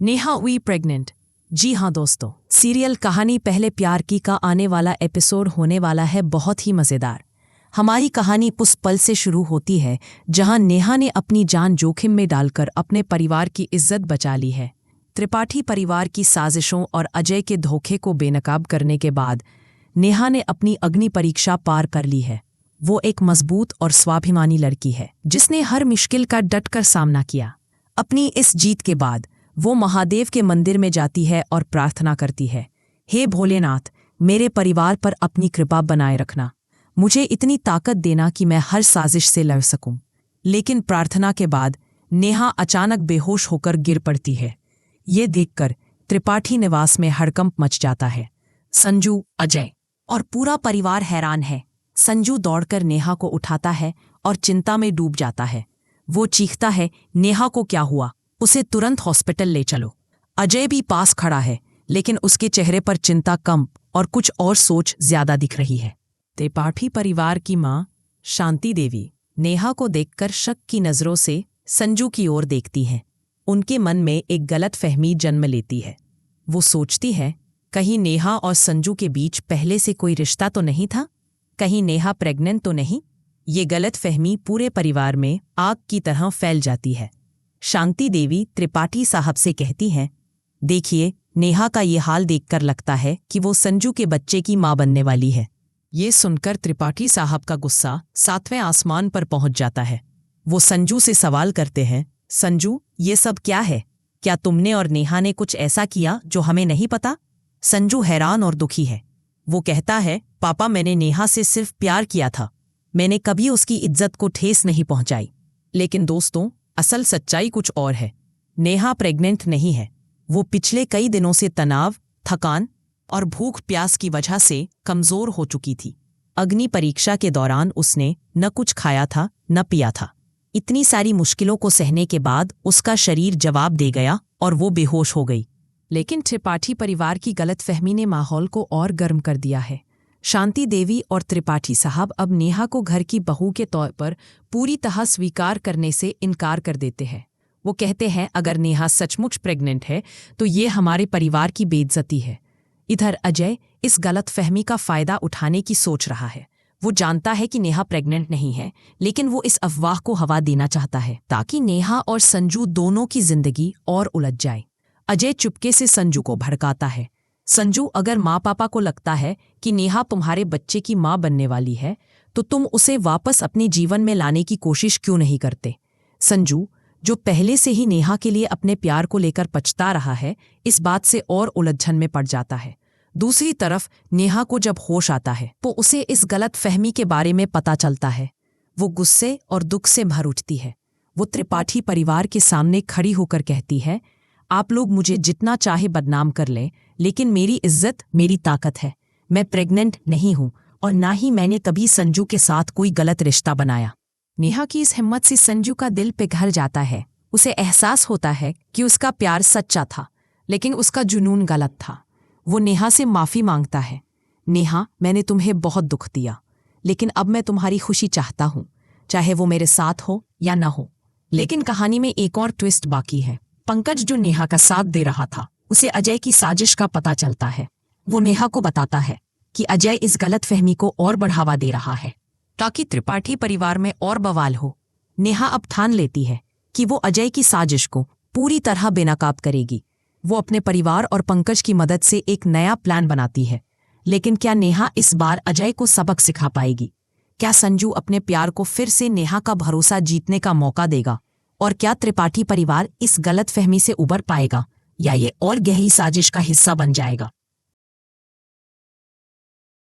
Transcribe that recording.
नेहा हुई प्रेग्नेंट। जी हाँ दोस्तों, सीरियल कहानी पहले प्यार की का आने वाला एपिसोड होने वाला है बहुत ही मज़ेदार। हमारी कहानी उस पल से शुरू होती है जहां नेहा ने अपनी जान जोखिम में डालकर अपने परिवार की इज्जत बचा ली है। त्रिपाठी परिवार की साजिशों और अजय के धोखे को बेनकाब करने के बाद नेहा ने अपनी अग्नि परीक्षा पार कर ली है। वो एक मजबूत और स्वाभिमानी लड़की है जिसने हर मुश्किल का डटकर सामना किया। अपनी इस जीत के बाद वो महादेव के मंदिर में जाती है और प्रार्थना करती है, हे भोलेनाथ, मेरे परिवार पर अपनी कृपा बनाए रखना, मुझे इतनी ताकत देना कि मैं हर साजिश से लड़ सकूं। लेकिन प्रार्थना के बाद नेहा अचानक बेहोश होकर गिर पड़ती है। ये देखकर त्रिपाठी निवास में हड़कंप मच जाता है। संजू, अजय और पूरा परिवार हैरान है। संजू दौड़कर नेहा को उठाता है और चिंता में डूब जाता है। वो चीखता है, नेहा को क्या हुआ? उसे तुरंत हॉस्पिटल ले चलो। अजय भी पास खड़ा है, लेकिन उसके चेहरे पर चिंता कम और कुछ और सोच ज्यादा दिख रही है। त्रिपाठी परिवार की मां शांति देवी नेहा को देखकर शक की नजरों से संजू की ओर देखती हैं। उनके मन में एक गलत फहमी जन्म लेती है। वो सोचती है, कहीं नेहा और संजू के बीच पहले से कोई रिश्ता तो नहीं था? कहीं नेहा प्रेग्नेंट तो नहीं? ये गलत फहमी पूरे परिवार में आग की तरह फैल जाती है। शांति देवी त्रिपाठी साहब से कहती हैं, देखिए, नेहा का ये हाल देखकर लगता है कि वो संजू के बच्चे की मां बनने वाली है। ये सुनकर त्रिपाठी साहब का गुस्सा 7वें आसमान पर पहुंच जाता है। वो संजू से सवाल करते हैं, संजू, ये सब क्या है? क्या तुमने और नेहा ने कुछ ऐसा किया जो हमें नहीं पता? संजू हैरान और दुखी है। वो कहता है, पापा, मैंने नेहा से सिर्फ प्यार किया था। मैंने कभी उसकी इज्जत को ठेस नहीं पहुंचाई। लेकिन दोस्तों, असल सच्चाई कुछ और है। नेहा प्रेग्नेंट नहीं है। वो पिछले कई दिनों से तनाव, थकान और भूख प्यास की वजह से कमजोर हो चुकी थी। अग्नि परीक्षा के दौरान उसने न कुछ खाया था न पिया था। इतनी सारी मुश्किलों को सहने के बाद उसका शरीर जवाब दे गया और वो बेहोश हो गई। लेकिन त्रिपाठी परिवार की गलतफहमी ने माहौल को और गर्म कर दिया है। शांति देवी और त्रिपाठी साहब अब नेहा को घर की बहू के तौर पर पूरी तरह स्वीकार करने से इनकार कर देते हैं। वो कहते हैं, अगर नेहा सचमुच प्रेग्नेंट है तो ये हमारे परिवार की बेइज्जती है। इधर अजय इस गलतफहमी का फायदा उठाने की सोच रहा है। वो जानता है कि नेहा प्रेग्नेंट नहीं है, लेकिन वो इस अफवाह को हवा देना चाहता है ताकि नेहा और संजू दोनों की जिंदगी और उलझ जाए। अजय चुपके से संजू को भड़काता है, संजू, अगर माँ पापा को लगता है कि नेहा तुम्हारे बच्चे की माँ बनने वाली है तो तुम उसे वापस अपने जीवन में लाने की कोशिश क्यों नहीं करते? संजू, जो पहले से ही नेहा के लिए अपने प्यार को लेकर पछता रहा है, इस बात से और उलझन में पड़ जाता है। दूसरी तरफ नेहा को जब होश आता है तो उसे इस गलत फहमी के बारे में पता चलता है। वो गुस्से और दुख से भर उठती है। वो त्रिपाठी परिवार के सामने खड़ी होकर कहती है, आप लोग मुझे जितना चाहे बदनाम कर लें, लेकिन मेरी इज्जत मेरी ताकत है। मैं प्रेग्नेंट नहीं हूं और ना ही मैंने कभी संजू के साथ कोई गलत रिश्ता बनाया। नेहा की इस हिम्मत से संजू का दिल पिघल जाता है। उसे एहसास होता है कि उसका प्यार सच्चा था, लेकिन उसका जुनून गलत था। वो नेहा से माफी मांगता है, नेहा, मैंने तुम्हें बहुत दुख दिया, लेकिन अब मैं तुम्हारी खुशी चाहता हूं, चाहे वो मेरे साथ हो या न हो। लेकिन कहानी में एक और ट्विस्ट बाकी है। पंकज, जो नेहा का साथ दे रहा था, उसे अजय की साजिश का पता चलता है। वो नेहा को बताता है कि अजय इस गलतफहमी को और बढ़ावा दे रहा है ताकि त्रिपाठी परिवार में और बवाल हो। नेहा अब ठान लेती है कि वो अजय की साजिश को पूरी तरह बेनकाब करेगी। वो अपने परिवार और पंकज की मदद से एक नया प्लान बनाती है। लेकिन क्या नेहा इस बार अजय को सबक सिखा पाएगी? क्या संजू अपने प्यार को फिर से नेहा का भरोसा जीतने का मौका देगा? और क्या त्रिपाठी परिवार इस गलतफहमी से उबर पाएगा या ये और गहरी साजिश का हिस्सा बन जाएगा?